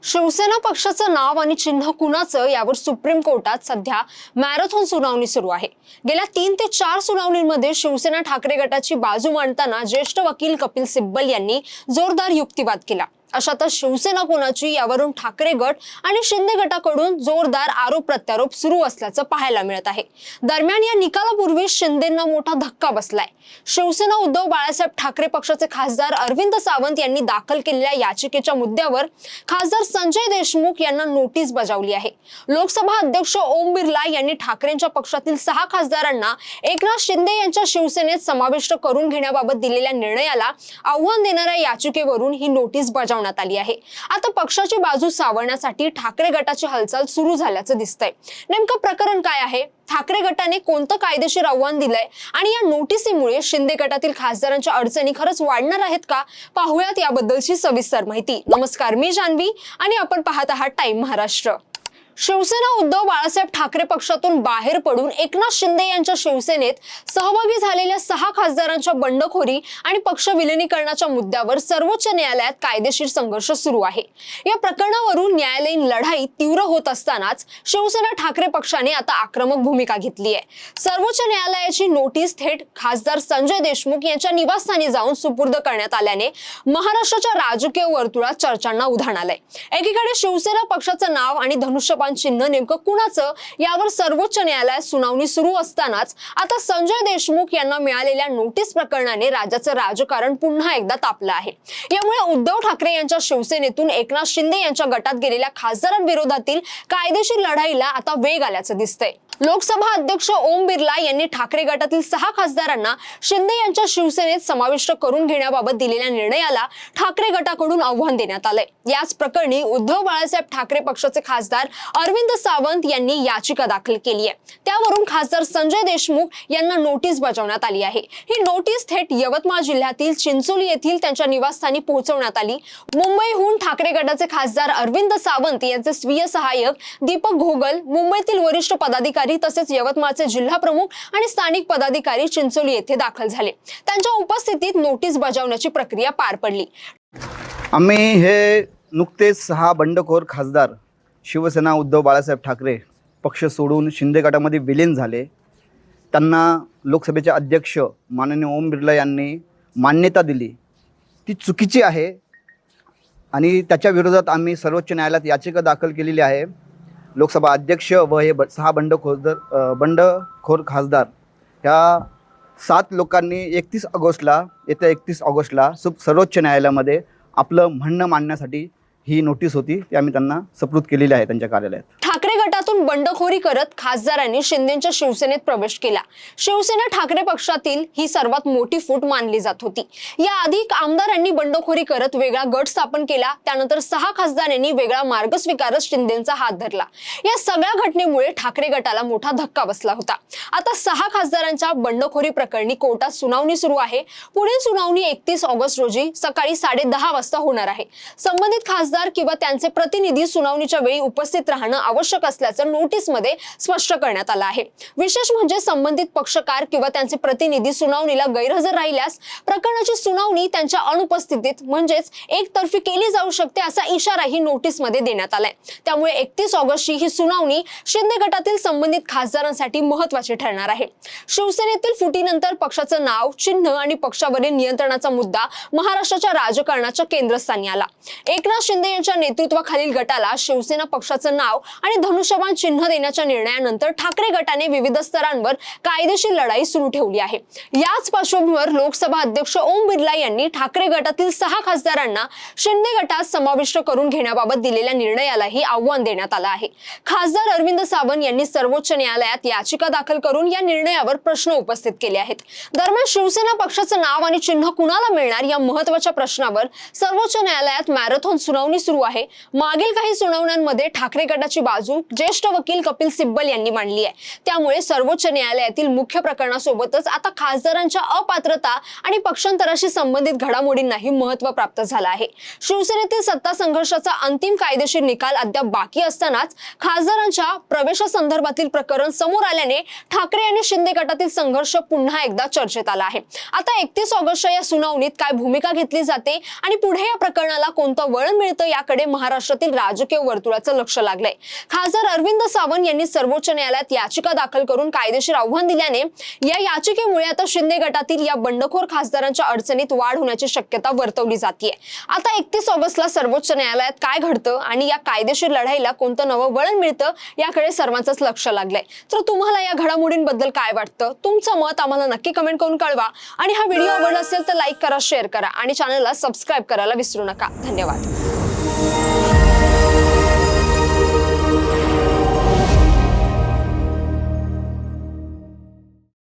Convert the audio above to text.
शिवसेना पक्षाचं नाव आणि चिन्ह कुणाचं यावर सुप्रीम कोर्टात सध्या मॅरेथॉन सुनावणी सुरू आहे। गेल्या 3 ते 4 सुनावणींमध्ये शिवसेना ठाकरे गटाची बाजू मांडताना ज्येष्ठ वकील कपिल सिब्बल यांनी जोरदार युक्तिवाद केला। अशातच शिवसेना कोणाची यावरून ठाकरे गट आणि शिंदे गटाकडून जोरदार आरोप प्रत्यारोप सुरू असल्याचं पाहायला मिळत आहे। दरम्यान या निकालापूर्वी शिंदेंना मोठा धक्का बसलाय। शिवसेना उद्धव बाळासाहेब ठाकरे पक्षाचे खासदार अरविंद सावंत यांनी दाखल केलेल्या याचिकेच्या मुद्द्यावर खासदार संजय देशमुख यांना नोटीस बजावली आहे। लोकसभा अध्यक्ष ओम बिर्ला यांनी ठाकरेंच्या पक्षातील 6 खासदारांना एकनाथ शिंदे यांच्या शिवसेनेत समाविष्ट करून घेण्याबाबत दिलेल्या निर्णयाला आव्हान देणाऱ्या याचिकेवरून ही नोटीस बजावण्यात आली आहे। आता पक्षाची बाजू सावरण्यासाठी ठाकरे गटाची हालचाल सुरू झाल्याचं दिसतंय। नेमकं प्रकरण काय आहे, ठाकरे गटाने कोणतं कायदेशीर आव्हान दिलंय आणि या नोटीसीमुळे शिंदे गटातील खासदारांच्या अडचणी खरंच वाढणार आहेत का, पाहूयात याबद्दलची सविस्तर माहिती। नमस्कार, मी जान्हवी आणि आपण पाहत आहात टाइम महाराष्ट्र। शिवसेना उद्धव बाळासाहेब ठाकरे पक्षातून बाहेर पडून एकनाथ शिंदे यांच्या शिवसेनेत सहभागी झालेल्या 6 खासदारांच्या बंडखोरी आणि पक्ष विलिनीकरणाच्या मुद्द्यावर सर्वोच्च न्यायालयात कायदेशीर संघर्ष सुरू आहे। या प्रकरणावरून न्यायालयीन लढाई तीव्र होत असतानाच शिवसेना ठाकरे पक्षाने आता आक्रमक भूमिका घेतली आहे। सर्वोच्च न्यायालयाची नोटीस थेट खासदार संजय देशमुख यांच्या निवासस्थानी जाऊन सुपूर्द करण्यात आल्याने महाराष्ट्राच्या राजकीय वर्तुळात चर्चांना उधाण आलंय। एकीकडे शिवसेना पक्षाचं नाव आणि धनुष्यबाण चिन्ह नेमकं कुणाचं यावर सर्वोच्च न्यायालयात सुनावणी सुरू असतानाच आता संजय देशमुख यांना मिळालेल्या नोटीस प्रकरणाने राज्याचं राजकारण पुन्हा एकदा तापलं आहे। यामुळे उद्धव ठाकरे यांच्या शिवसेनेतून एकनाथ शिंदे यांच्या गटात गेलेल्या खासदारांविरोधातील कायदेशीर लढाईला आता वेग आल्याचं दिसतंय। लोकसभा अध्यक्ष ओम बिर्ला यांनी ठाकरे गटातील 6 खासदारांना शिंदे यांच्या शिवसेनेत समाविष्ट करून घेण्याबाबत दिलेल्या निर्णयाला ठाकरे गटाकडून आव्हान देण्यात आलंय। याच प्रकरणी उद्धव बाळासाहेब ठाकरे पक्षाचे खासदार अरविंद सावंत यांनी याचिका दाखल केली आहे। त्यावरून खासदार संजय देशमुख यांना नोटीस बजावण्यात आली आहे। ही नोटीस थेट यवतमाळ जिल्ह्यातील चिंचोली येथील त्यांच्या निवासस्थानी पोहोचवण्यात आली। मुंबईहून ठाकरे गटाचे खासदार अरविंद सावंत यांचे स्वीय सहाय्यक दीपक घोगल, मुंबईतील वरिष्ठ पदाधिकारी तसेच यवतमाळचे जिल्हा प्रमुख आणि स्थानिक पदाधिकारी चिंचोली येथे दाखल झाले। त्यांच्या उपस्थितीत नोटीस बजावण्याची प्रक्रिया पार पडली। आम्ही हे नुकतेच 6 बंडखोर खासदार शिवसेना उद्धव बाळासाहेब ठाकरे पक्ष सोडून शिंदे गटामध्ये विलीन झाले, त्यांना लोकसभेचे अध्यक्ष माननीय ओम बिर्ला यांनी मान्यता दिली, ती चुकीची आहे आणि त्याच्या विरोधात आम्ही सर्वोच्च न्यायालयात याचिका दाखल केलेली आहे। लोकसभा अध्यक्ष व हे 6 बंडखोर खासदार ह्या 7 लोकांनी येत्या 31 ऑगस्टला सर्वोच्च न्यायालयामध्ये आपलं म्हणणं मांडण्यासाठी ही नोटीस होती, ती आम्ही त्यांना सुपूर्द केलेली आहे त्यांच्या कार्यालयात। ठाकरे गटातून बंडखोरी करत खासदारांनी शिंदेच्या शिवसेनेत प्रवेश केला। शिवसेना ठाकरे पक्षातील ही सर्वात मोठी फूट मानली जात होती। याआधी आमदारांनी बंडखोरी करत वेगळा गट स्थापन केला, त्यानंतर 6 खासदारांनी वेगळा मार्ग स्वीकारत शिंदेचा हात धरला। या सगळ्या घटनेमुळे ठाकरे गटाला मोठा धक्का बसला होता। आता 6 खासदारांच्या बंडखोरी प्रकरणी कोर्टात सुनावणी सुरू आहे। पुढील सुनावणी 31 ऑगस्ट रोजी सकाळी 10:30 वाजता होणार आहे। संबंधित खासदार किंवा त्यांचे प्रतिनिधी सुनावणीच्या वेळी उपस्थित राहणं आवश्यक असल्याचं नोटीसमध्ये स्पष्ट करण्यात आलं आहे। विशेष म्हणजे संबंधित पक्षकार किंवा त्यांचे प्रतिनिधी सुनावणीला गैरहजर राहिल्यास प्रकरणाची सुनावणी त्यांच्या अनुपस्थितीत म्हणजेच एकतर्फी केली जाऊ शकते असा इशाराही नोटीसमध्ये देण्यात आलाय। त्यामुळे 31 ऑगस्टची ही सुनावणी शिंदे गटातील संबंधित खासदारांसाठी महत्त्वाची ठरणार आहे। शिवसेनेतील फुटीनंतर पक्षाचं नाव, चिन्ह आणि पक्षावरील नियंत्रणाचा मुद्दा महाराष्ट्राच्या राजकारणाच्या केंद्रस्थानी आला। एकनाथ शिंदे यांच्या नेतृत्वाखालील गटाला शिवसेना पक्षाचं नाव आणि धनुष्यबाण चिन्ह देण्याच्या निर्णयानंतर ठाकरे गटाने विविध स्तरांवर कायदेशीर लढाई सुरू ठेवली आहे। याच पार्श्वभूमीवर लोकसभा अध्यक्ष ओम बिर्ला यांनी ठाकरे गटातील 6 खासदारांना शिंदे गटात समाविष्ट करून घेण्याबाबत दिलेल्या निर्णयालाही आव्हान देण्यात आलं आहे। खासदार अरविंद सावंत यांनी सर्वोच्च न्यायालयात याचिका दाखल करून या निर्णयावर प्रश्न उपस्थित केले आहेत। दरम्यान शिवसेना पक्षाचं नाव आणि चिन्ह कुणाला मिळणार या महत्त्वाच्या प्रश्नावर सर्वोच्च न्यायालयात मॅरेथॉन सुनावणी सुरू आहे। मागील काही सुनावण्यांमध्ये ठाकरे गटाची बाजू ज्येष्ठ वकील कपिल सिब्बल यांनी मांडली आहे। त्यामुळे सर्वोच्च न्यायालयातील मुख्य प्रकरणासोबतच आता खासदारांच्या अपात्रता आणि पक्षांतराशी संबंधित घडामोडींनाही महत्त्व प्राप्त झालं आहे। शिवसेनेतील सत्ता संघर्षाचा अंतिम कायदेशीर निकाल अद्याप बाकी असतानाच खासदारांच्या प्रवेशासंदर्भातील प्रकरण समोर आल्याने ठाकरे आणि शिंदे गटातील संघर्ष पुन्हा एकदा चर्चेत आला आहे। आता 31 ऑगस्टच्या या सुनावणीत काय भूमिका घेतली जाते आणि पुढे या प्रकरणाला कोणतं वळण मिळतं मिळतं याकडे महाराष्ट्रातील राजकीय वर्तुळाचं लक्ष लागलंय. खासदार अरविंद सावंत यांनी सर्वोच्च न्यायालयात याचिका दाखल करून कायदेशीर आव्हान दिल्याने या याचिकेमुळे आता शिंदे गटातील या बंडखोर खासदारांच्या अडचणीत वाढ होण्याची शक्यता वर्तवली जाते. आता 31 ऑगस्टला सर्वोच्च न्यायालयात काय घडतं आणि या कायदेशीर लढाईला कोणतं नवं वळण मिळतं याकडे सर्वांचंच लक्ष लागलंय. तर तुम्हाला या घडामोडींबद्दल काय वाटतं? तुमचं मत आम्हाला नक्की कमेंट करून कळवा आणि हा व्हिडिओ आवडला असेल तर लाईक करा, शेअर करा आणि चॅनलला सबस्क्राईब करायला विसरू नका. धन्यवाद.